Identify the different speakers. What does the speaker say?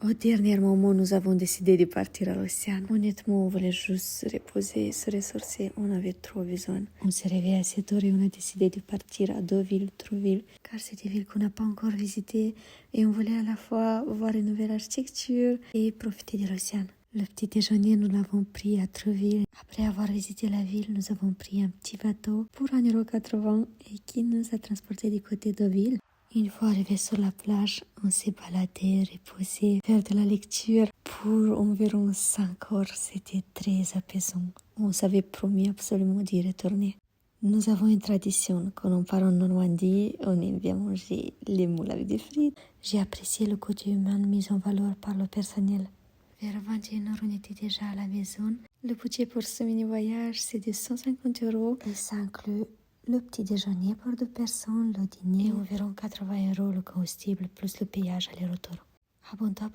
Speaker 1: Au dernier moment, nous avons décidé de partir à l'océan. Honnêtement, on voulait juste se reposer, se ressourcer. On avait trop besoin. On s'est réveillé assez tôt et on a décidé de partir à Deauville, Trouville, car c'est des villes qu'on n'a pas encore visitées et on voulait à la fois voir une nouvelle architecture et profiter de l'océan. Le petit déjeuner, nous l'avons pris à Trouville. Après avoir visité la ville, nous avons pris un petit bateau pour 1,80 € et qui nous a transportés du côté de Deauville. Une fois arrivé sur la plage, on s'est baladé, reposé, faire de la lecture pour environ 5 heures. C'était très apaisant. On s'avait promis absolument d'y retourner. Nous avons une tradition. Quand on part en Normandie, on aime bien manger les moules avec des frites. J'ai apprécié le côté humain mis en valeur par le personnel. Vers 21 h, on était déjà à la maison. Le budget pour ce mini-voyage, c'est de 150 € et ça inclut le petit déjeuner pour 2 personnes, le dîner, environ 80 € le combustible plus le payage aller-retour. À bon top.